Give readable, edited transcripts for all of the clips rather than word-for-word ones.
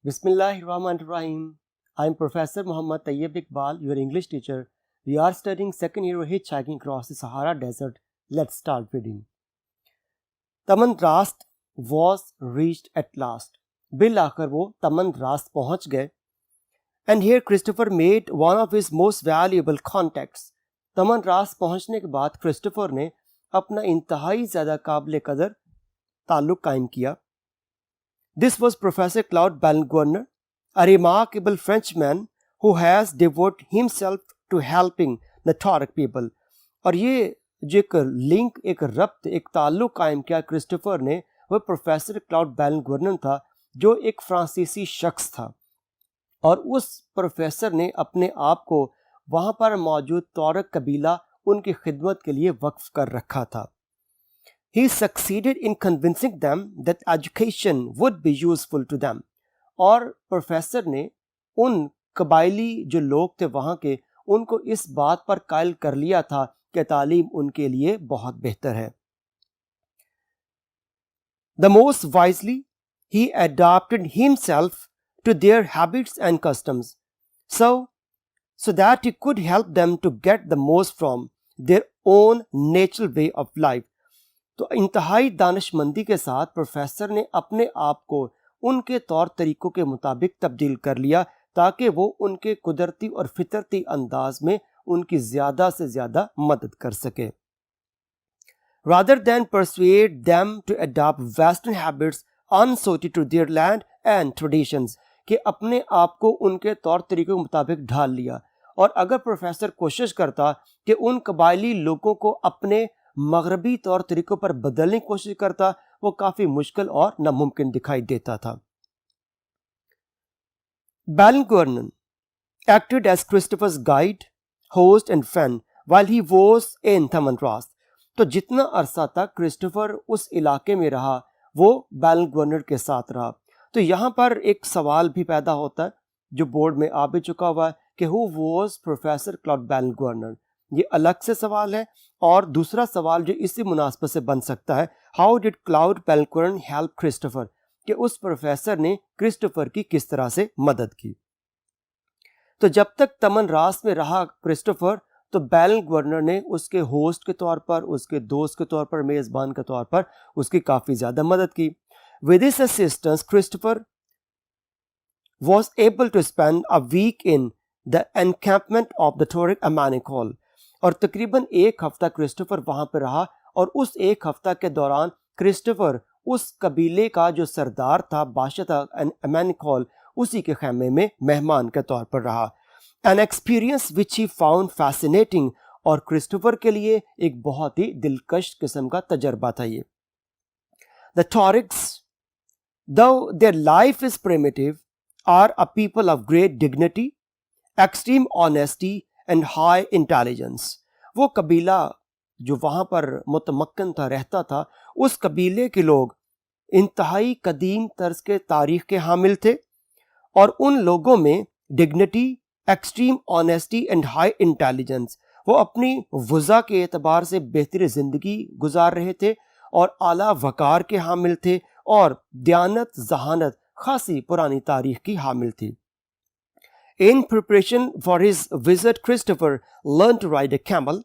Bismillahirrahmanirrahim. I am Professor Muhammad Tayyib Iqbal, your English teacher. We are studying second year of hitchhiking across the Sahara Desert. Let's start reading. तमन रास्त was reached at last. Bill आकर वो तमन रास्त पहुंच गए. And here Christopher made one of his most valuable contacts. तमन रास्त पहुंचने के बाद क्रिस्टोफर ने अपना इंतहाई ज़्यादा काबिल कदर ताल्लुक कायम किया. This was Professor Claude Ballengardner, a remarkable Frenchman who has devoted himself to helping Naturic people. और ये जो एक लिंक, एक रब्त, एक ताल्लुक कायम किया क्रिस्टोफर ने, वह प्रोफेसर क्लाउड बैलेंगर्नर था, जो एक फ्रांसीसी शख्स था. और उस प्रोफेसर ने अपने आप को वहाँ पर मौजूद तौरक कबीला उनकी खिदमत के लिए वक्फ कर रखा था. He succeeded in convincing them that education would be useful to them. और प्रोफेसर ने उन कबायली जो लोग थे वहाँ के, उनको इस बात पर कायल कर लिया था कि तालीम उनके लिए बहुत बेहतर है. The most wisely, he adapted himself to their habits and customs, so that he could help them to get the most from their own natural way of life. तो इंतहाई दानिशमंदी के साथ प्रोफेसर ने अपने आप को उनके तौर तरीकों के मुताबिक तब्दील कर लिया, ताकि वो उनके कुदरती और फितरती अंदाज में उनकी ज़्यादा से ज़्यादा मदद कर सके. Rather than persuade them to adopt Western habits unsuited to their land and traditions, कि अपने आप को उनके तौर तरीकों के मुताबिक ढाल लिया. और अगर प्रोफेसर कोशिश करता कि उन कबायली लोगों को अपने मगरबी तौर तरीकों पर बदलने की कोशिश करता, वो काफ़ी मुश्किल और नामुमकिन दिखाई देता था. Ballengardner acted as Christopher's guide, host and friend while he was in Tamanrast. तो जितना अरसा तक क्रिस्टोफर उस इलाके में रहा, वो बैलेंगर्नर के साथ रहा. तो यहाँ पर एक सवाल भी पैदा होता है जो बोर्ड में आ भी चुका हुआ है कि हु वॉज प्रोफेसर क्लाउड बैलेंगर्नर. ये अलग से सवाल है. और दूसरा सवाल जो इसी मुनासबत से बन सकता है, how did Claude Ballengerner help Christopher, कि उस प्रोफेसर ने क्रिस्टोफर की किस तरह से मदद की. तो जब तक तमन रास्त में रहा क्रिस्टोफर, तो बैलेंगर्नर ने उसके होस्ट के तौर पर, उसके दोस्त के तौर पर, मेज़बान के तौर पर उसकी काफ़ी ज़्यादा मदद की. With his assistance Christopher was able to spend a week in the encampment of the Tuareg Amanic. और तकरीबन एक हफ्ता क्रिस्टोफर वहाँ पर रहा. और उस एक हफ्ता के दौरान क्रिस्टोफर उस कबीले का जो सरदार था, बादशाह था अमानिक, उसी के खैमे में मेहमान के तौर पर रहा. An experience which he found fascinating. और क्रिस्टोफर के लिए एक बहुत ही दिलकश किस्म का तजर्बा था ये. The Tuaregs, though their life is primitive, are a people of great dignity, extreme honesty and high intelligence. वो कबीला जो वहाँ पर मुतमक्कन था, रहता था, उस कबीले के लोग इंतहाई कदीम तर्ज के तारीख़ के हामिल थे. और उन लोगों में dignity, extreme honesty and high intelligence, वो अपनी वज़ा के एतबार से बेहतरीन ज़िंदगी गुजार रहे थे और आला वक़ार के हामिल थे और दयानत, जहानत, खासी पुरानी तारीख की हामिल थी. In preparation for his visit, Christopher learned to ride a camel,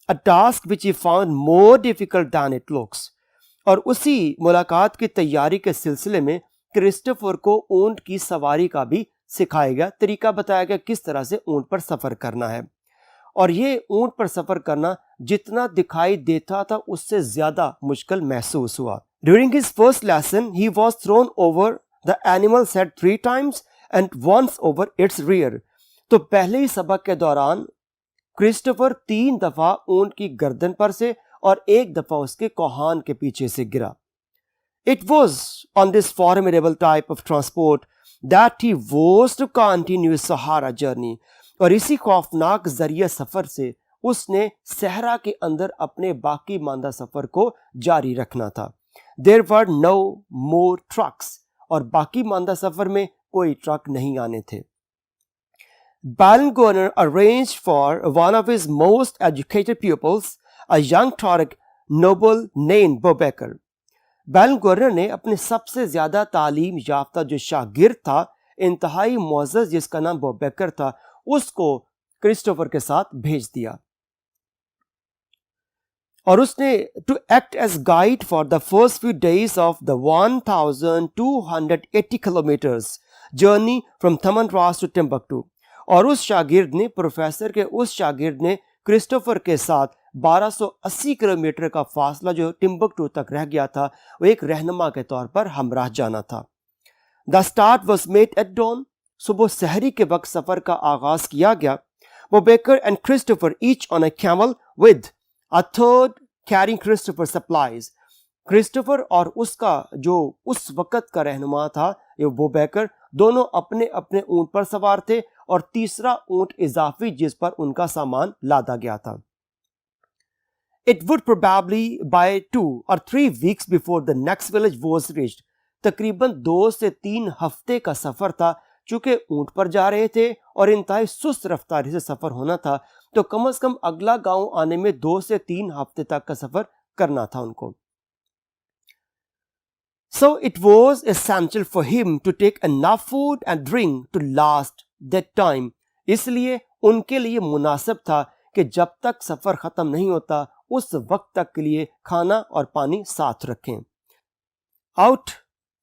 a task which he found more difficult than it looks. और उसी मुलाकात की तैयारी के सिलसिले में क्रिस्टोफर को ऊंट की सवारी का भी सिखाया गया, तरीका बताया गया किस तरह से ऊंट पर सफ़र करना है. और ये ऊंट पर सफ़र करना जितना दिखाई देता था उससे ज़्यादा मुश्किल महसूस हुआ. During his first lesson, he was thrown over the animal's head 3 times and once over its rear. तो पहले ही सबक के दौरान क्रिस्टोफर 3 दफ़ा ऊंट की गर्दन पर से और 1 दफ़ा उसके कोहान के पीछे से गिरा. It was on this formidable type of transport that he was to continue his Sahara journey. और इसी खौफनाक जरिए सफ़र से उसने सहरा के अंदर अपने बाकी मांदा सफ़र को जारी रखना था. There were no more trucks. और बाकी मांदा सफ़र में कोई ट्रक नहीं आने थे. Ballengardner arranged for one of his most educated pupils, a young Tuareg noble named Boubacar. बैलेंगर्नर ने अपने सबसे ज़्यादा तालीम याफ्ता जो शागिर्द था, इंतहाई मुअज़्ज़ज़ जिसका नाम बॉब बेकर था, उसको क्रिस्टोफर के साथ भेज दिया और उसने to act as guide for the first few days of the 1280 kilometres journey from Tamanrasset to Timbuktu. और उस शागिर्द ने, प्रोफेसर के उस शागिर्द ने क्रिस्टोफर के साथ 1280 किलोमीटर का फासला जो टिम्बकटू तक रह गया था, वो एक रहनुमा के तौर पर हमराह जाना था। The start was made at dawn. सुबह सहरी के वक्त सफर का आगाज किया गया। वो baker and Christopher each on a camel with a third carrying Christopher supplies. Christopher और उसका जो उस वक्त का रहनुमा था, ये वो बेकर, दोनों अपने अपने ऊंट पर सवार थे और तीसरा ऊंट इजाफी जिस पर उनका सामान लादा गया था। It would probably by 2 or 3 weeks before the next village was reached. तकरीबन 2 से 3 हफ्ते का सफर था। चूंकि ऊंट पर जा रहे थे और इंतहाई सुस्त रफ्तारी से सफर होना था, तो कम से कम अगला गांव आने में 2 से 3 हफ्ते तक का सफर करना था उनको। So it was essential for him to take enough food and drink to last that time. इसलिए उनके लिए मुनासिब था कि जब तक सफर खत्म नहीं होता उस वक्त तक के लिए खाना और पानी साथ रखें। Out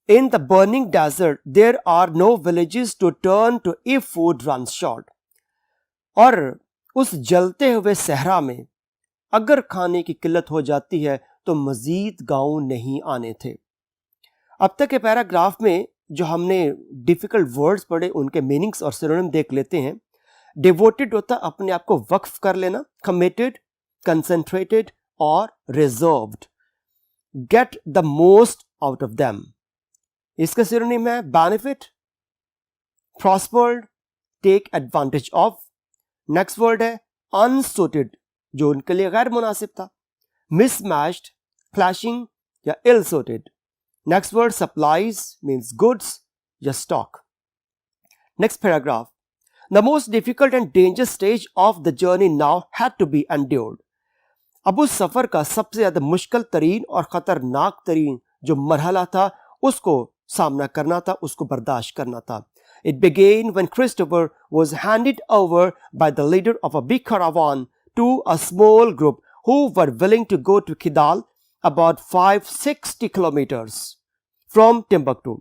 in the burning desert there are no villages to turn to if food runs short. और उस जलते हुए सहरा में अगर खाने की किल्लत हो जाती है तो मजीद गांव नहीं आने थे। अब तक के पैराग्राफ में जो हमने डिफिकल्ट वर्ड्स पढ़े उनके मीनिंग्स और सिनोनिम देख लेते हैं। डिवोटेड होता अपने आप को वक्फ कर लेना, कमिटेड, कंसंट्रेटेड और रिजर्व्ड। Get the most out of them, इसका सिनोनिम है benefit, prospered, take advantage of. Next word है अनसुटेड, जो उनके लिए गैर मुनासिब था, मिसमैच्ड, क्लैशिंग या इल suited. Next word supplies means goods या stock. Next paragraph. The most difficult and dangerous stage of the journey now had to be endured. अब उस सफर का सबसे ज्यादा मुश्किल तरीन और खतरनाक तरीन जो मरहला था उसको सामना करना था, उसको बर्दाश्त करना था। It began when Christopher was handed over by the leader of a big caravan to a small group who were willing to go to Kidal, about 560 kilometers from Timbuktu.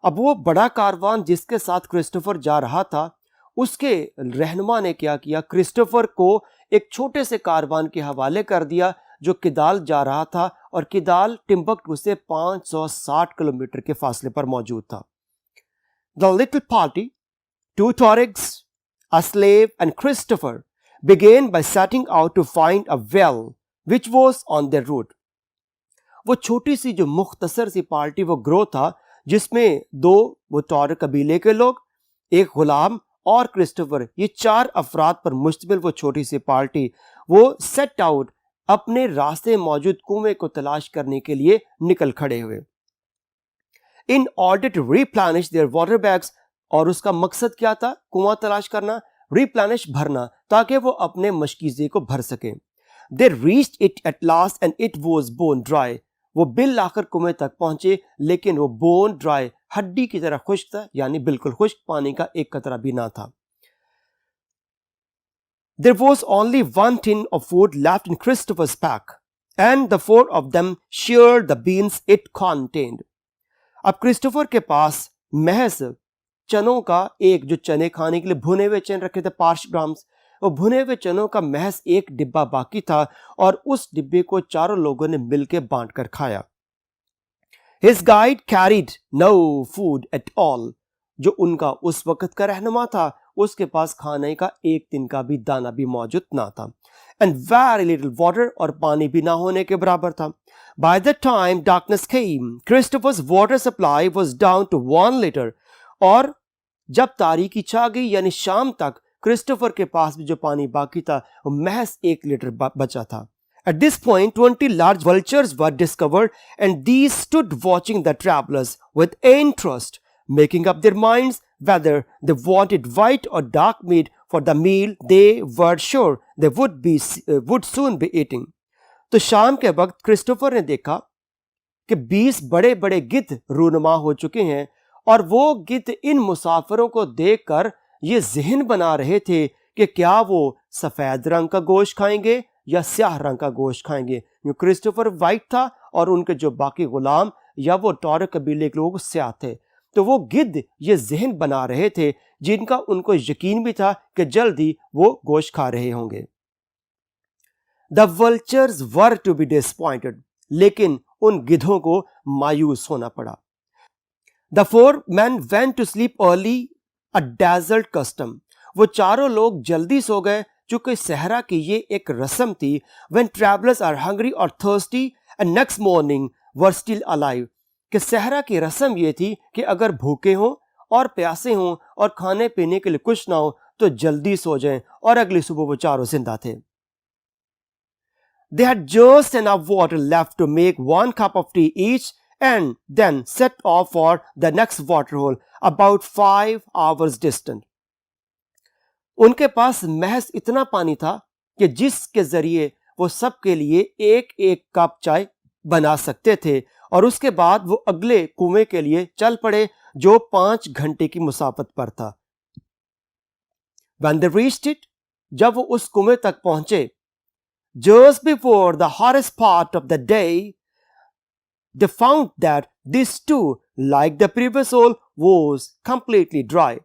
अब वो बड़ा कारवान जिसके साथ क्रिस्टोफर जा रहा था, उसके रहनुमा ने क्या किया, क्रिस्टोफर को एक छोटे से कारवान के हवाले कर दिया जो किदाल जा रहा था और किदाल टिम्बकटू से 560 किलोमीटर के फासले पर मौजूद था। The little party, 2 Tuaregs, a slave and Christopher began by setting out to find a well which was on their route. वो छोटी सी जो मुख्तसर सी पार्टी, वो ग्रोह था जिसमें 2 वो टॉर कबीले के लोग, एक गुलाम और क्रिस्टोफर, ये 4 अफराद पर मुश्तमिल वो छोटी सी पार्टी, वो सेट आउट अपने रास्ते मौजूद कुएं को तलाश करने के लिए निकल खड़े हुए। In order to replenish their water bags, और उसका मकसद क्या था, कुआं तलाश करना, रिप्लेनिश भरना, ताकि वो अपने मशकीज़े को भर सके। They reached it at last and it was bone dry. वो बिल आखिर कुएं तक पहुंचे लेकिन वो बोन ड्राई, हड्डी की तरह खुश्क था, यानी बिल्कुल खुश्क, पानी का एक कतरा भी ना था। There was only 1 tin of food left in Christopher's pack and the 4 of them shared the beans it contained. अब क्रिस्टोफर के पास महज चनों का एक, जो चने खाने के लिए भुने हुए चने रखे थे, पार्श ग्राम्स, वो भुने हुए चनों का महज एक डिब्बा बाकी था और उस डिब्बे को 4 लोगों ने मिलकर बांटकर खाया। His guide carried no food at all. जो उनका उस वक्त का रहनुमा था, उसके पास खाने का एक दिन का भी दाना भी मौजूद ना था। And very little water, और पानी भी ना होने के बराबर था। By the time darkness came, Christopher's water supply was down to 1 liter. और जब तारीकी छा गई यानी शाम तक, क्रिस्टोफर के पास भी जो पानी बाकी था वो महज 1 लीटर बचा था। At this point, 20 large vultures were discovered and these stood watching the travelers with interest, making up their minds whether they wanted white or dark meat for the meal they were sure they would soon be eating. तो शाम के वक्त Christopher ने देखा कि 20 बड़े बड़े गिद्ध रूनुमा हो चुके हैं और वो गिद्ध इन मुसाफिरों को देखकर ये ज़हन बना रहे थे कि क्या वो सफ़ेद रंग का गोश्त खाएंगे या स्याह रंग का गोश्त खाएंगे। क्रिस्टोफर वाइट था और उनके जो बाकी गुलाम या वो टॉरक कबीले के लोग स्याह थे। तो वो गिद्ध ये ज़हन बना रहे थे जिनका उनको यकीन भी था कि जल्दी वो गोश्त खा रहे होंगे। The vultures were to be disappointed, लेकिन उन गिद्धों को मायूस होना पड़ा। द 4 men went to sleep early, a desert custom. वो चारों लोग जल्दी सो गए चूंकि सहरा की ये एक रस्म थी। When travelers are hungry or thirsty and next morning were still alive, कि सहरा की रस्म ये थी कि अगर भूखे हों और प्यासे हों और खाने पीने के लिए कुछ ना हो तो जल्दी सो जाएं और अगली सुबह वो चारों जिंदा थे। They had just enough water left to make 1 cup of tea each and then set off for the next waterhole about 5 hours distant. उनके पास महज इतना पानी था कि जिसके जरिए वो सबके लिए एक एक कप चाय बना सकते थे और उसके बाद वो अगले कुएं के लिए चल पड़े जो 5 घंटे की मुसाफत पर था। When they reached it, जब वो उस कुएं तक पहुंचे, just before the hottest part of the day, they found that this too, like the previous hole, was completely dry.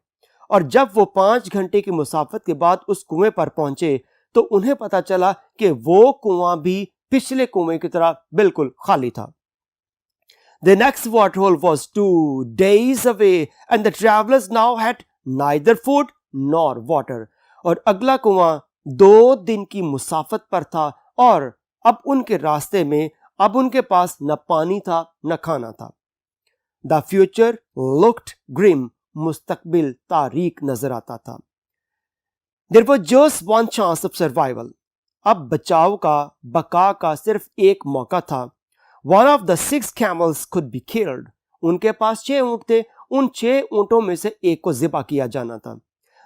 और जब वो 5 घंटे की मुसाफत के बाद उस कुएं पर पहुंचे तो उन्हें पता चला कि वो कुआं भी पिछले कुएं की तरह बिल्कुल खाली था। The next waterhole was 2 days away and the travelers now had neither food nor water. और अगला कुआं 2 दिन की मुसाफत पर था और अब उनके रास्ते में अब उनके पास न पानी था न खाना था। The future looked grim. मुस्तकबिल तारीक नजर आता था। There was just one chance of survival. अब बचाव का बका का सिर्फ एक मौका था। One of the 6 camels could be killed. उनके पास 6 ऊंट थे, उन 6 ऊंटों में से एक को ज़िबा किया जाना था।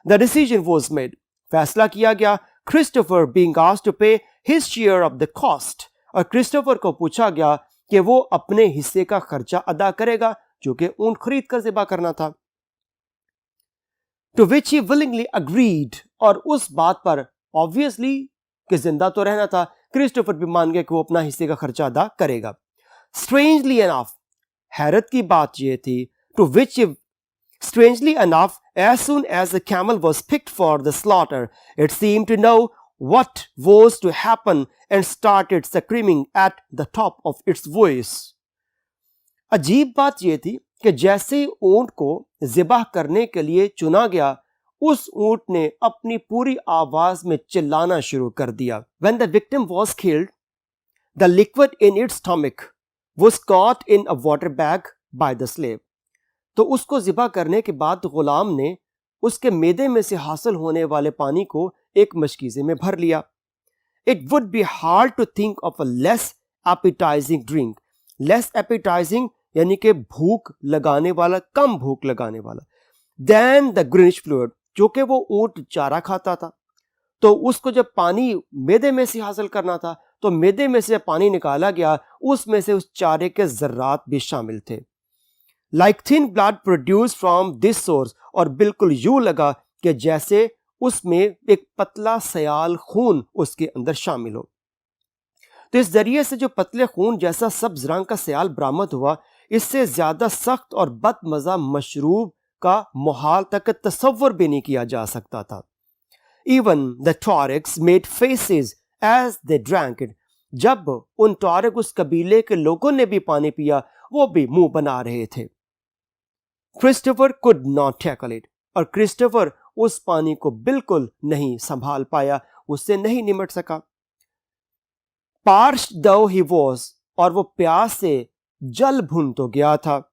The decision was made. फैसला किया गया। Christopher being asked to pay his share of the cost. और क्रिस्टोफर को पूछा गया कि वो अपने हिस्से का खर्चा अदा करेगा जो कि ऊंट खरीद कर ज़िबा करना था। To which he willingly agreed. और उस बात पर obviously कि जिंदा तो रहना था, क्रिस्टोफर भी मान गया कि वो अपना हिस्से का खर्चा अदा करेगा। Strangely enough, हैरत की बात यह थी, to which he, strangely enough, as soon as the camel was picked for the slaughter, it seemed to know what was to happen and started screaming at the top of its voice. अजीब बात यह थी कि जैसे ऊंट को ज़िबाह करने के लिए चुना गया, उस ऊंट ने अपनी पूरी आवाज में चिल्लाना शुरू कर दिया। When the victim was killed, the liquid in its stomach was caught in a water bag by the slave. तो उसको ज़िबाह करने के बाद गुलाम ने उसके मैदे में से हासिल होने वाले पानी को एक मशकीज़े में भर लिया। It would be hard to think of a less appetizing drink. Less appetizing यानी कि भूख लगाने वाला, कम भूख लगाने वाला, then the greenish fluid, जो कि वो ऊंट चारा खाता था। तो उसको जब पानी मैदे में से हासिल करना था तो मैदे में से पानी निकाला गया, उसमें से उस चारे के जर्रात भी शामिल थे। Like thin blood produced from this source, और बिल्कुल यूं लगा कि जैसे उसमें एक पतला सयाल खून उसके अंदर शामिल हो। तो इस जरिए से जो पतले खून जैसा सब्ज रंग का सयाल बरामद हुआ, इससे ज्यादा सख्त और बदमजा मशरूब का मुहाल तक तसव्वुर भी नहीं किया जा सकता था। Even the Tuaregs made faces as they drank it. जब उन टॉरेग उस कबीले के लोगों ने भी पानी पिया, वो भी मुंह बना रहे थे। Christopher could not tackle it. और क्रिस्टोफर उस पानी को बिल्कुल नहीं संभाल पाया, उससे नहीं निमट सका। Parched though he was, और वो प्यास से जल भुन तो गया था।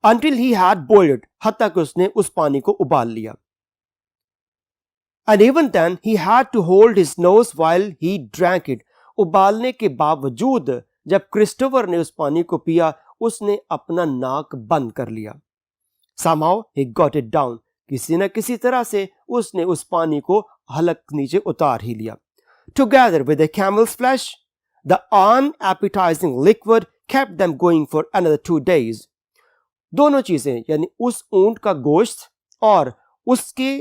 Until he had boiled it, हत्ता कि उसने उस पानी को उबाल लिया। And even then he had to hold his nose while he drank it. उबालने के बावजूद जब क्रिस्टोफर ने उस पानी को पिया, उसने अपना नाक बंद कर लिया। Somehow he got it down. किसी न किसी तरह से उसने उस पानी को हलक नीचे उतार ही लिया। Together with the camel's flesh, the unappetizing liquid kept them going for another 2 days. दोनों चीजें यानी उस ऊंट का गोश्त और उसके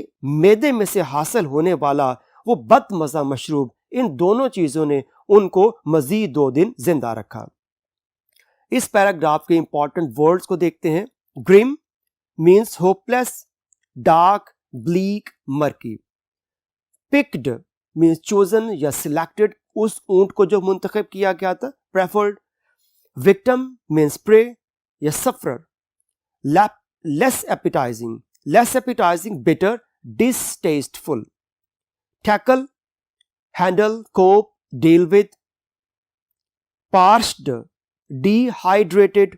मैदे में से हासिल होने वाला वो बदमजा मशरूब, इन दोनों चीजों ने उनको मजीद 2 दिन जिंदा रखा। इस पैराग्राफ के इंपॉर्टेंट वर्ड्स को देखते हैं। Grim means hopeless, dark, bleak, murky. Picked means chosen या सिलेक्टेड, उस ऊंट को जो मुंतखब किया गया था, प्रेफर्ड। विक्टिम मीन्स प्रे या sufferer. Less appetising, bitter, distasteful. Tackle, handle, cope, deal with. Parched, dehydrated,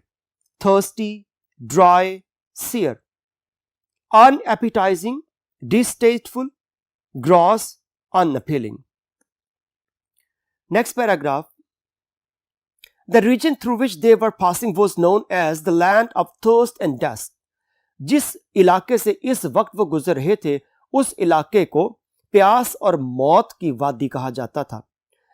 thirsty, dry, sear. Unappetizing, distasteful, gross, unappealing. Next paragraph. The region through which they were passing was known as the land of thirst and death. जिस इलाके से इस वक्त वो गुजर रहे थे, उस इलाके को प्यास और मौत की वादी कहा जाता था।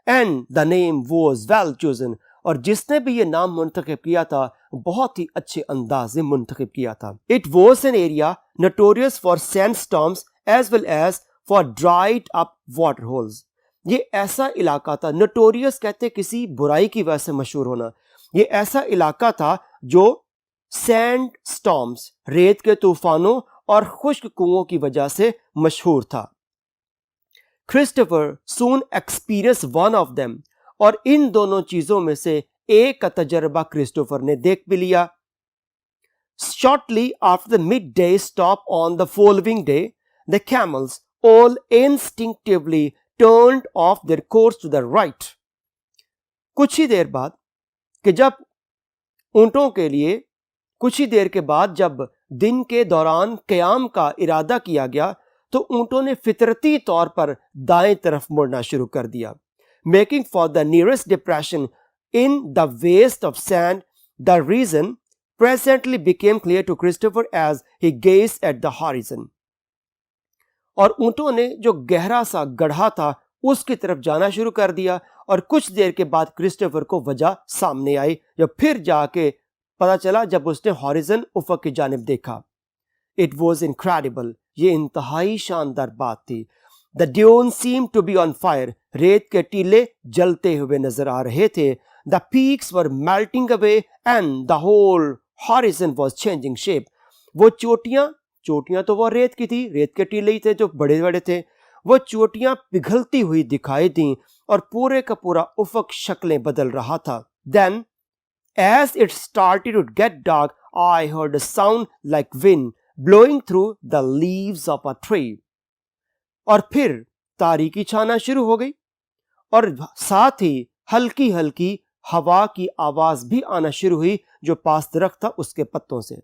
And the name was well chosen. और जिसने भी ये नाम मुंतखब किया था बहुत ही अच्छे अंदाज में मुंतखब किया था। It was an area notorious for sandstorms as well as for dried up water holes. ये ऐसा इलाका था, नोटोरियस कहते किसी बुराई की वजह से मशहूर होना, ये ऐसा इलाका था जो सैंड स्टॉर्म्स, रेत के तूफानों और खुश्क कुओं की वजह से मशहूर था। Christopher soon experience one of them, और इन दोनों चीजों में से एक का तजर्बा क्रिस्टोफर ने देख भी लिया। Shortly after the midday stop on the following day, the camels all instinctively turned off their course to the right. कुछ ही देर बाद कि जब ऊंटों के लिए कुछ ही देर के बाद जब दिन के दौरान क़याम का इरादा किया गया तो ऊंटों ने फितरती तौर पर दाएं तरफ मुड़ना शुरू कर दिया। Making for the nearest depression in the waste of sand, the reason presently became clear to Christopher as he gazed at the horizon. और ऊंटों ने जो गहरा सा गड्ढा था उसकी तरफ जाना शुरू कर दिया और कुछ देर के बाद क्रिस्टोफर को वजह सामने आई, जब फिर जाके पता चला जब उसने हॉरिजन उफक की जानिब देखा। इट वॉज इनक्रेडिबल, ये इंतहाई शानदार बात थी। The dune seem to be on fire, रेत के टीले जलते हुए नजर आ रहे थे। The peaks were melting away and the whole horizon was changing shape. वो चोटियां तो वो रेत की थी, रेत के टीले ही थे जो बड़े बड़े थे, वो चोटियां पिघलती हुई दिखाई दी और पूरे का पूरा उफक शक्लें बदल रहा था। Then, as it started to get dark, I heard a sound like wind blowing through the leaves of a tree. और फिर तारीकी छाना शुरू हो गई और साथ ही हल्की हल्की हवा की आवाज भी आना शुरू हुई जो पास दरख्त था उसके पत्तों से।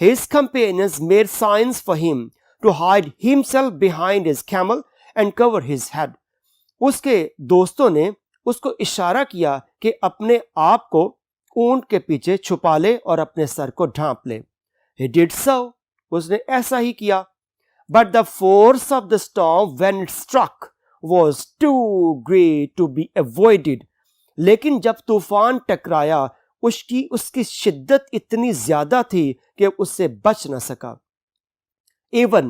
His companions made signs for him to hide himself behind his camel and cover his head. उसके दोस्तों ने उसको इशारा किया कि अपने आप को ऊंट के पीछे छुपा ले और अपने सर को ढांप ले। He did so. उसने ऐसा ही किया। But the force of the storm when it struck was too great to be avoided. लेकिन जब तूफान टकराया उसकी शिद्दत इतनी ज्यादा थी कि उससे बच न सका। Even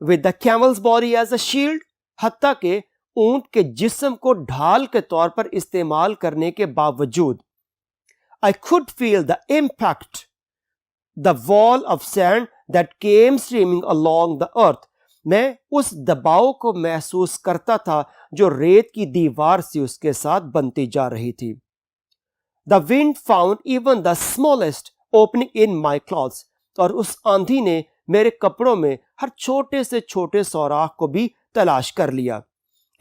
with the camel's body as a shield, हत्ता के ऊंट के जिस्म को ढाल के तौर पर इस्तेमाल करने के बावजूद I could feel the impact, the wall of sand that came streaming along the earth. मैं उस दबाव को महसूस करता था जो रेत की दीवार से उसके साथ बनती जा रही थी। The wind found even the smallest opening in my clothes. और उस आंधी ने मेरे कपड़ों में हर छोटे से छोटे सौराख को भी तलाश कर लिया।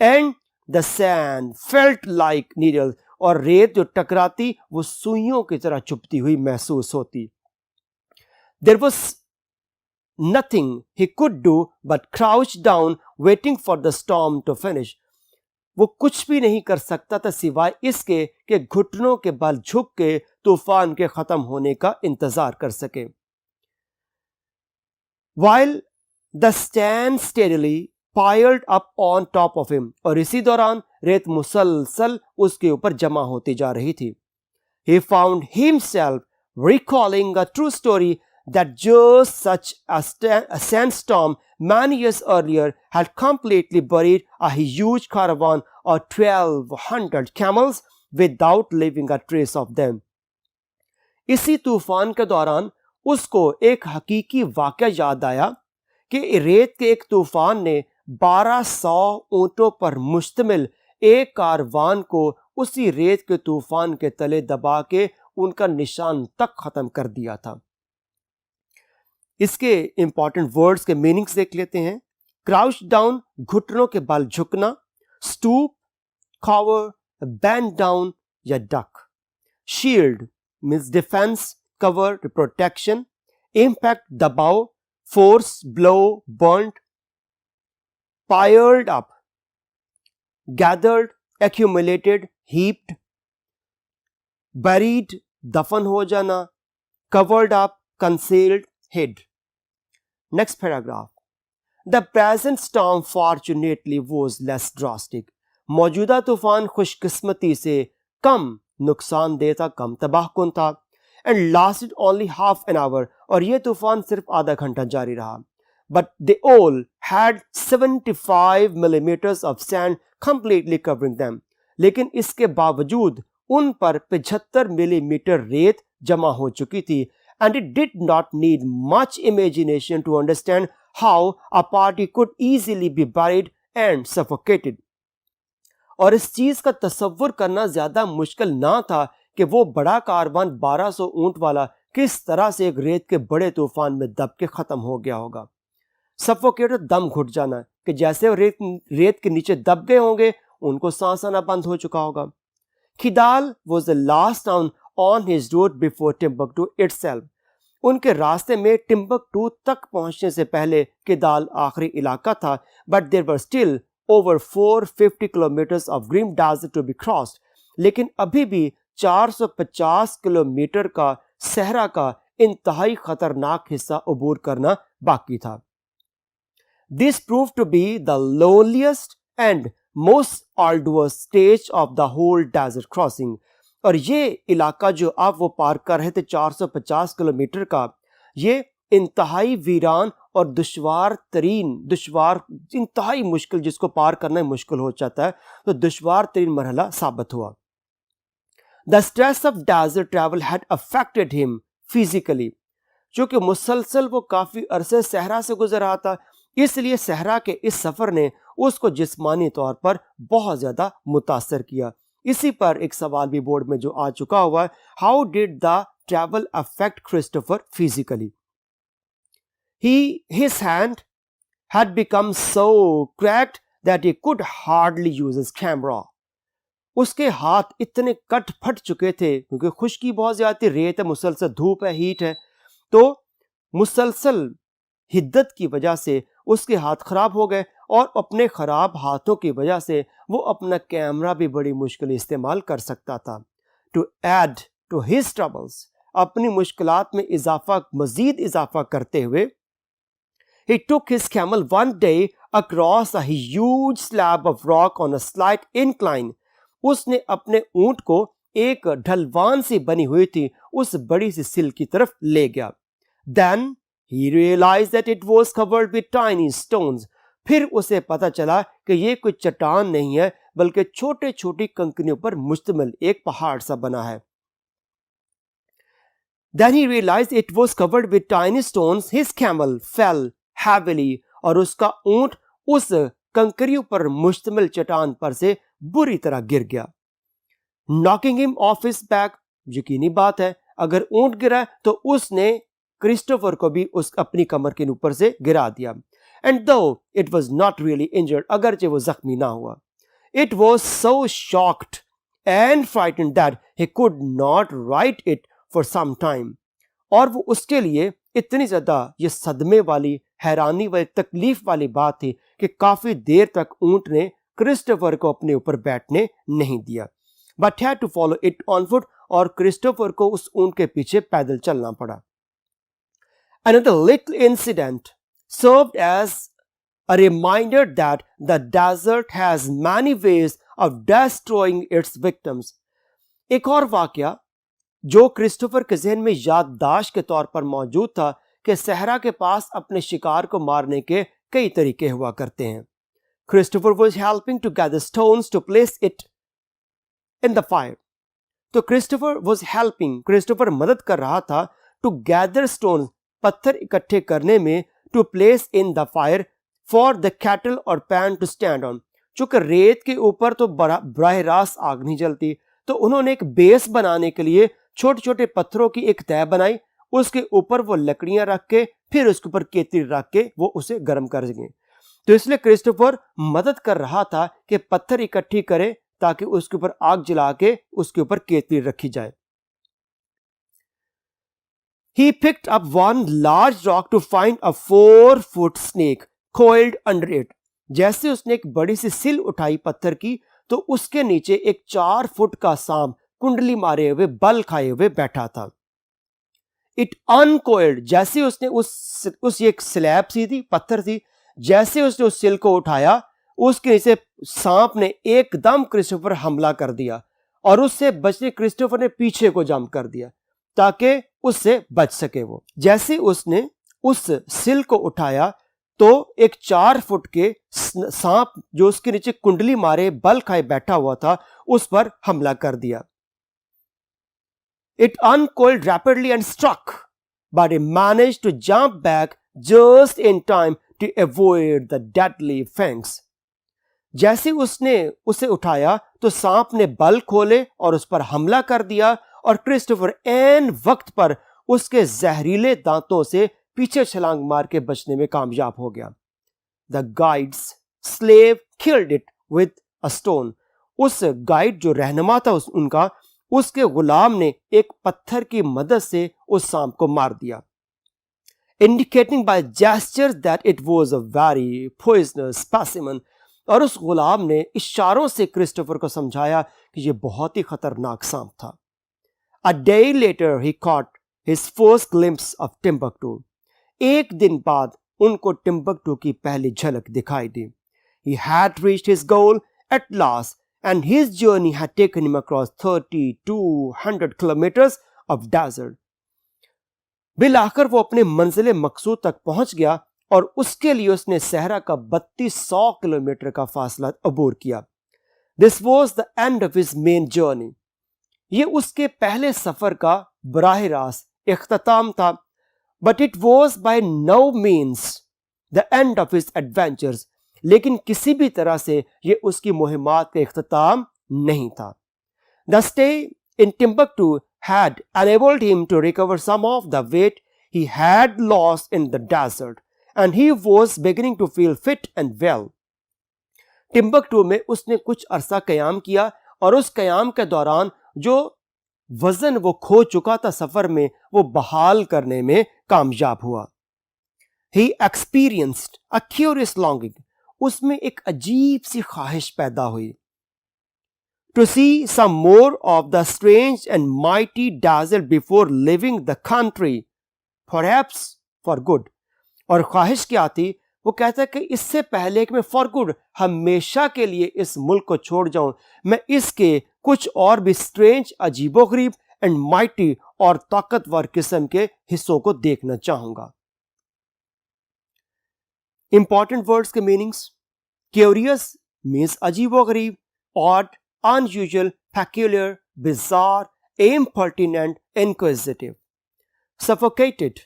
And the sand felt like needles. और रेत जो टकराती वो सुइयों की तरह चुभती हुई महसूस होती। There was nothing he could do but crouch down waiting for the storm to finish. वो कुछ भी नहीं कर सकता था सिवाय इसके कि घुटनों के बल झुक के तूफान के खत्म होने का इंतजार कर सके। While the sand steadily piled up on top of him. और इसी दौरान रेत मुसलसल उसके ऊपर जमा होती जा रही थी। He found himself recalling a true story that just such a sandstorm many years earlier had completely buried a huge caravan of 1,200 camels without leaving a trace of them. इसी तूफान के दौरान उसको एक हकीकी वाक़या याद आया कि रेत के एक तूफान ने 1200 ऊंटों पर मुश्तमिल एक कारवान को उसी रेत के तूफान के तले दबा के उनका निशान तक खत्म कर दिया था. इसके इंपॉर्टेंट वर्ड्स के मीनिंग्स देख लेते हैं. क्राउच डाउन, घुटनों के बल झुकना. स्टूप, कवर, बेंड डाउन या duck. Shield means defence, cover, protection. Impact, दबाव. Force, blow, burned. Piled up, gathered, accumulated, heaped. buried, दफन हो जाना. covered up, concealed, hid. Next paragraph. The present storm fortunately was less drastic. मौजूदा तूफान खुशकिस्मती से कम नुकसानदेह था, कम तबाहकुन था. And lasted only half an hour. और यह तूफान सिर्फ आधा घंटा जारी रहा. But they all had 75 millimeters of sand completely covering them. लेकिन इसके बावजूद उन पर 75 मिलीमीटर रेत जमा हो चुकी थी. And it did not need much imagination to understand how a party could easily be buried and suffocated. और इस चीज का तसव्वुर करना ज्यादा मुश्किल ना था कि वो बड़ा कारवान 1200 ऊंट वाला किस तरह से एक रेत के बड़े तूफान में दब के खत्म हो गया होगा. सफोकेटेड, दम घुट जाना, कि जैसे रेत के नीचे दब गए होंगे, उनको सांस आना बंद हो चुका होगा. खिदाल was the last town on his route before Timbuktu itself. उनके रास्ते में टिम्बकटू तक पहुंचने से पहले किदाल आखिरी इलाका था. But there were still over 450 kilometers of green desert to be crossed. लेकिन अभी भी 450 किलोमीटर का सहरा का इंतहाई खतरनाक हिस्सा अबूर करना बाकी था. This proved to be the loneliest and most arduous stage of the whole desert crossing. और ये इलाका जो आप वो पार कर रहे थे 450 किलोमीटर का, ये इंतहाई वीरान और इंतहाई मुश्किल, जिसको पार करना मुश्किल हो जाता है, तो दुश्वार तरीन मरहला साबित हुआ. The stress of desert travel had affected him physically. चूंकि मुसलसल वो काफी अरसे सहरा से गुजर रहा था, इसलिए सहरा के इस सफर ने उसको जिस्मानी तौर पर बहुत ज्यादा मुतासर किया. इसी पर एक सवाल भी बोर्ड में जो आ चुका हुआ है, how did the travel affect Christopher physically. His hand had become so cracked that he could hardly use his camera. उसके हाथ इतने कट फट चुके थे क्योंकि खुश्की बहुत ज्यादा थी, रेत है, मुसलसल धूप है, हीट है, तो मुसलसल हिद्दत की वजह से उसके हाथ खराब हो गए और अपने खराब हाथों की वजह से वो अपना कैमरा भी बड़ी मुश्किल इस्तेमाल कर सकता था. To add to his troubles, अपनी मुश्किलात में मजीद इजाफा करते हुए, he took his camel one day across a huge slab of rock on a slight incline. उसने अपने ऊंट को एक ढलवान सी बनी हुई थी उस बड़ी सी सिल की तरफ ले गया. Then he realized that it was covered with tiny stones. फिर उसे पता चला कि ये कोई चट्टान नहीं है, बल्कि छोटे छोटी कंकरियों पर मुश्तमिल एक पहाड़ सा बना है. Then he realized it was covered with tiny stones. His camel fell heavily. और उसका ऊंट उस कंकरियों पर मुश्तमिल चट्टान पर से बुरी तरह गिर गया. Knocking him off his back. यकीनी बात है, अगर ऊंट गिरा तो उसने क्रिस्टोफर को भी उस अपनी कमर के ऊपर से गिरा दिया. And though it was not really injured, अगरचे वो जख्मी ना हुआ, it was so shocked and frightened that he could not write it for some time. और वो उसके लिए इतनी ज्यादा ये सदमे वाली, हैरानी वाली, तकलीफ वाली बात थी कि काफी देर तक ऊंट ने क्रिस्टोफर को अपने ऊपर बैठने नहीं दिया. But had to follow it on foot. और क्रिस्टोफर को उस ऊंट के पीछे पैदल चलना पड़ा. Another little incident served as a reminder that the desert has many ways of destroying its victims. एक और वाकया जो क्रिस्टोफर के जहन में याददाश्त के तौर पर मौजूद था कि सहरा के पास अपने शिकार को मारने के कई तरीके हुआ करते हैं। Christopher was helping to gather stones to place it in the fire. तो क्रिस्टोफर मदद कर रहा था to gather stones, पत्थर इकट्ठे करने में, to place in the fire for the kettle or pan to stand on. चूंकि रेत के ऊपर तो बराह रास्त आग नहीं जलती, तो उन्होंने एक बेस बनाने के लिए छोटे छोटे पत्थरों की एक तह बनाई, उसके ऊपर वो लकड़ियां रख के फिर उसके ऊपर केतली रख के वो उसे गर्म कर सकें। तो इसलिए क्रिस्टोफर मदद कर रहा था कि पत्थर इकट्ठी करे ताकि उसके ऊपर आग जला के उसके ऊपर केतली रखी जाए। He picked up one large rock to find a 4-foot snake coiled under it. जैसे उसने एक बड़ी सी सिल उठाई पत्थर की, तो उसके नीचे एक 4 फुट का सांप कुंडली मारे हुए, बल खाए हुए बैठा था। It uncoiled, जैसे उसने उस एक स्लैब सी थी, पत्थर थी, जैसे उसने उस सिल को उठाया, उसके नीचे सांप ने एकदम क्रिस्टोफर हमला कर दिया और उससे बचने क्रिस्टोफर ने पीछे को जंप कर दिया ताकि उससे बच सके। वो जैसे उसने उस सिल को उठाया तो एक 4 फुट के सांप जो उसके नीचे कुंडली मारे बल खाए बैठा हुआ था उस पर हमला कर दिया। It uncoiled rapidly and struck, but it managed to jump back just in time to avoid the deadly fangs. जैसे उसने उसे उठाया तो सांप ने बल खोले और उस पर हमला कर दिया और क्रिस्टोफर ऐन वक्त पर उसके जहरीले दांतों से पीछे छलांग मार के बचने में कामयाब हो गया। The guide's slave killed it with a stone. उस गाइड जो रहनुमा था उनका, उसके गुलाम ने एक पत्थर की मदद से उस सांप को मार दिया, indicating by gestures that it was a very poisonous specimen. और उस गुलाम ने इशारों से क्रिस्टोफर को समझाया कि यह बहुत ही खतरनाक सांप था। A day later he caught his first glimpse of Timbuktu. एक दिन बाद उनको टिम्बकटू की पहली झलक दिखाई दी। He had reached his goal at last and his journey had taken him across 3,200 kilometers of desert. बिलाखिर वो अपने मंजिल मकसूद तक पहुंच गया और उसके लिए उसने सहरा का 3200 किलोमीटर का फासला अबूर किया। This was the end of his main journey. ये उसके पहले सफर का बराह रास्त इख्तिताम था, but it was by no means the end of his adventures. लेकिन किसी भी तरह से ये उसकी मुहिमात का इख्तिताम नहीं था। The stay in Timbuktu had enabled him to recover some of the weight he had lost in the desert, and he was beginning to feel fit and well. Timbuktu में उसने कुछ अरसा कयाम किया और उस कयाम के दौरान जो वजन वो खो चुका था सफर में, वो बहाल करने में कामयाब हुआ। He experienced a curious longing. उसमें एक अजीब सी ख्वाहिश पैदा हुई। To see some more of the strange and mighty desert before leaving the country, perhaps for good. और ख्वाहिश क्या थी? वो कहता है कि इससे पहले कि मैं फॉर गुड हमेशा के लिए इस मुल्क को छोड़ जाऊं, मैं इसके कुछ और भी स्ट्रेंज, अजीबोगरीब एंड माइटी और ताकतवर किस्म के हिस्सों को देखना चाहूंगा। इंपॉर्टेंट वर्ड्स के मीनिंग्स: क्यूरियस मीन्स अजीबोगरीब, odd unusual, peculiar, bizarre, impertinent, inquisitive. Suffocated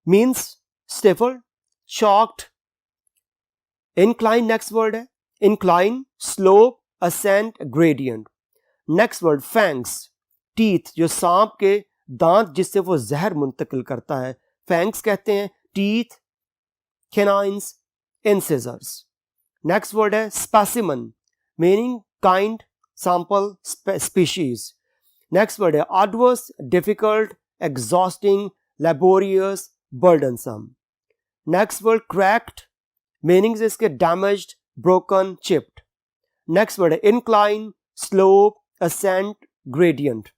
means stifled, shocked. Incline next word है, incline, slope, ascent, gradient. Next word fangs, teeth, जो सांप के दांत जिससे वो जहर मुंतकिल करता है, fangs कहते हैं, teeth, canines, incisors. Next word है specimen, meaning kind, sample, species. Next word है arduous, difficult, exhausting, laborious, burdensome. Next word cracked, meanings इसके damaged, broken, chipped. Next word है incline, slope, ascent, gradient.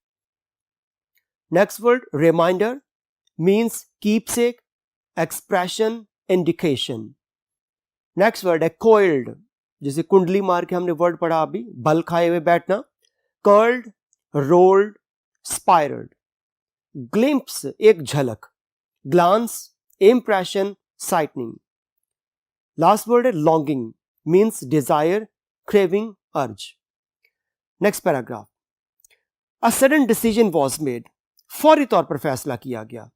Next word reminder, means keepsake, expression, indication. Next word है coiled, जैसे कुंडली मार के हमने word पढ़ा अभी, बल खाए हुए बैठना। Curled, rolled, spiraled. Glimpse एक झलक, glance impression, sightning. Last word है longing, means desire, craving, urge. Next paragraph. A sudden decision was made. फौरी तौर पर फैसला किया गया.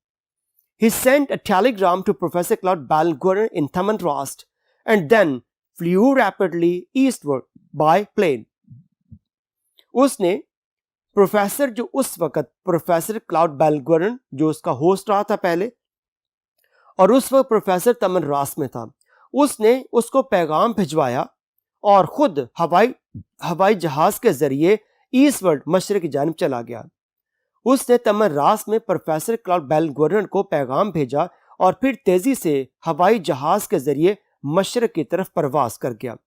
He sent a telegram to Professor Claude Balgorn in Thamenrast and then flew rapidly eastward by plane. उसने professor जो उस वक्त प्रोफेसर क्लाउड बेलगोर्न जो उसका होस्ट रहा था पहले और उस वक्त प्रोफेसर तमनरास में था, उसने उसको पैगाम भिजवाया और खुद हवाई जहाज के जरिए ईस्टवर्ड मशरक की जानिब चला गया. उसने तमनरास में प्रोफेसर क्लाउड बेलगोर्न को पैगाम भेजा और फिर तेजी से हवाई जहाज के जरिए मशरक की तरफ परवास कर गया.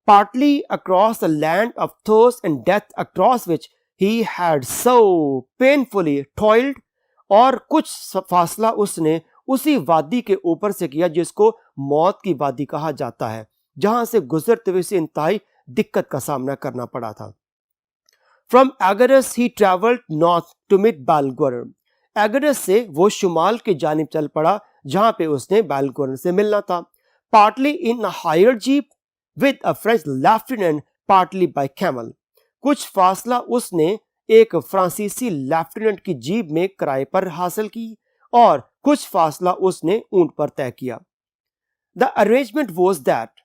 Partly across the land of thirst and death across which he had so painfully toiled, और कुछ फासला उसने उसी वादी के ऊपर से किया जिसको मौत की वादी कहा जाता है, जहां से गुजरते हुए से इंतहाई दिक्कत का सामना करना पड़ा था. From Agadez he traveled north to meet Balgorn. Agadez से वो शुमाल की जानिब चल पड़ा जहां पे उसने बालगोर्न से मिलना था. Partly in a hired jeep with a French lieutenant, partly by camel. कुछ फासला उसने एक फ्रांसीसी लेफ्टिनेंट की जीप में किराए पर हासिल की और कुछ फासला उसने ऊंट पर तय किया. The arrangement was that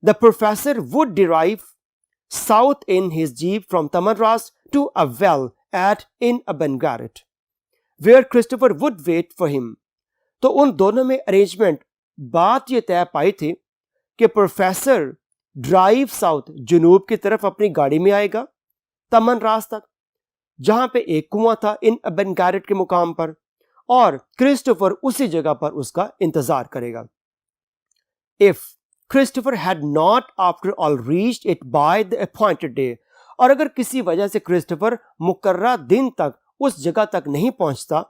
the professor would derive south in his jeep from Tamanrast to a well at in Abengaret, where Christopher would wait for him. तो उन दोनों में अरेंजमेंट बात ये तय पाई थी कि प्रोफेसर ड्राइव साउथ जुनूब की तरफ अपनी गाड़ी में आएगा तमनरास तक, जहां पे एक कुआं था इन अबेनगैरेट के मुकाम पर, और क्रिस्टोफर उसी जगह पर उसका इंतजार करेगा. If Christopher had not after all reached it by the appointed day, और अगर किसी वजह से क्रिस्टोफर मुकर्रा दिन तक उस जगह तक नहीं पहुंचता,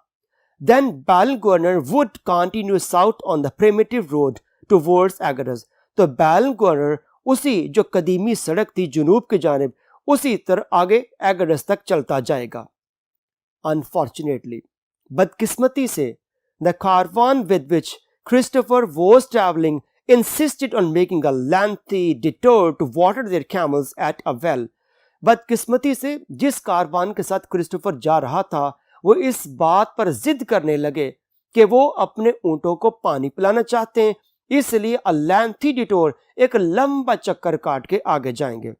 then Balgorn would continue south on the primitive road towards Agadez. तो Balgorn उसी जो कदीमी सड़क थी जुनूब की जानिब उसी तरह आगे एगडेस तक चलता जाएगा. Unfortunately, बदकिस्मती से the caravan with which Christopher was traveling insisted on making a lengthy detour to water their camels at a well. बदकिस्मती से जिस कारवान के साथ क्रिस्टोफर जा रहा था वो इस बात पर जिद करने लगे कि वो अपने ऊंटों को पानी पिलाना चाहते हैं, इसलिए अ लेंथी डिटोर एक लंबा चक्कर काट के आगे जाएंगे.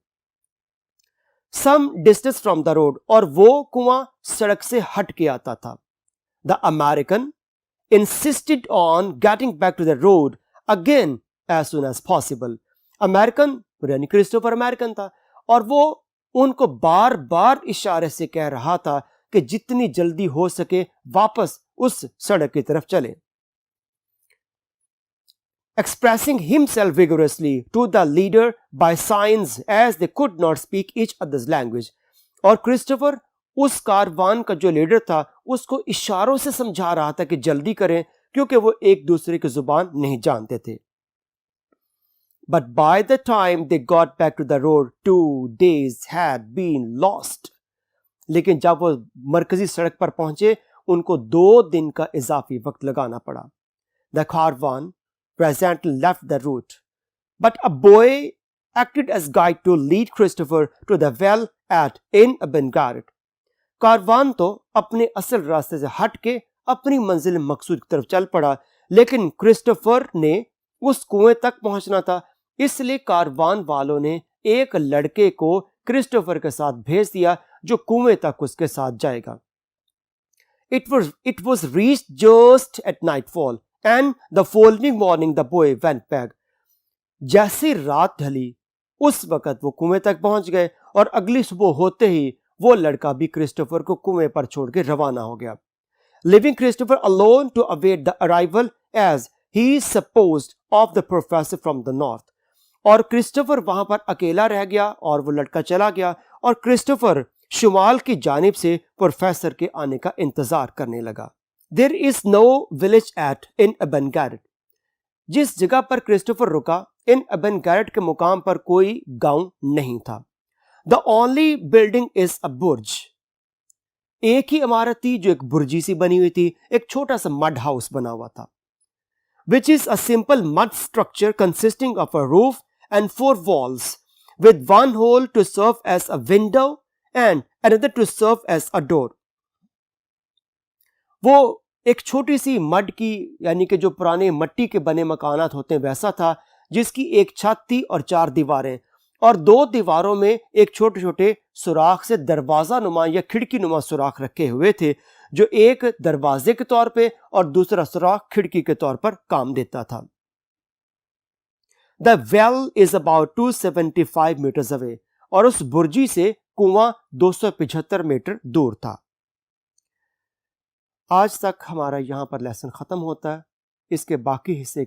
Some distance from the road, और वो कुआं सड़क से हट के आता था. The American insisted on getting back to the road again as soon as possible. American यानी क्रिस्टोफर अमेरिकन था और वो उनको बार बार इशारे से कह रहा था कि जितनी जल्दी हो सके वापस उस सड़क की तरफ चले. Expressing himself vigorously to the leader by signs as they could not speak each other's language. और क्रिस्टोफर उस कारवान का जो लीडर था उसको इशारों से समझा रहा था कि जल्दी करें क्योंकि वो एक दूसरे की जुबान नहीं जानते थे. But by the time they got back to the road, 2 days had been lost. लेकिन जब वो मरकजी सड़क पर पहुंचे उनको 2 दिन का इजाफी वक्त लगाना पड़ा. The caravan presently left the route, but a boy acted as guide to lead Christopher to the well at in Abengaret. Karwan तो अपने असल रास्ते से हट के अपनी मंजिल मकसूद की तरफ चल पड़ा, लेकिन क्रिस्टोफर ने उस कुएं तक पहुंचना था, इसलिए कारवान वालों ने एक लड़के को क्रिस्टोफर के साथ भेज दिया जो कुएं तक उसके साथ जाएगा. It was reached just at nightfall and the following morning the boy went back. जैसी रात ढली उस वक्त वो कुएं तक पहुंच गए और अगली सुबह होते ही वो लड़का भी क्रिस्टोफर को कुएं पर छोड़ के रवाना हो गया. Leaving Christopher alone to await the arrival as he supposed of the professor from the north. और क्रिस्टोफर वहां पर अकेला रह गया और वो लड़का चला गया और क्रिस्टोफर शुमाल की जानिब से प्रोफेसर के आने का इंतजार करने लगा. There is no village at in Abengaret. जिस जगह पर क्रिस्टोफर रुका इन अबेनगैरेट के मुकाम पर कोई गांव नहीं था. The only building is a burj. एक ही इमारत थी जो एक बुर्जी सी बनी हुई थी, एक छोटा सा मड हाउस बना हुआ था, which is a simple mud structure consisting of a roof and 4 walls, with one hole to serve as a window and another to serve as a door. वो एक छोटी सी मड की यानी कि जो पुराने मट्टी के बने मकानात होते हैं वैसा था, जिसकी एक छत थी और 4 दीवारें, और 2 दीवारों में एक छोटे छोटे सुराख से दरवाजा नुमा या खिड़की नुमा सुराख रखे हुए थे, जो एक दरवाजे के तौर पे और दूसरा सुराख खिड़की के तौर पर काम देता था। The well is about 275 metres away, और उस बुर्जी से कुआं 275 मीटर दूर था। आज तक हमारा यहां पर लेसन खत्म होता है। इसके बाकी हिस्से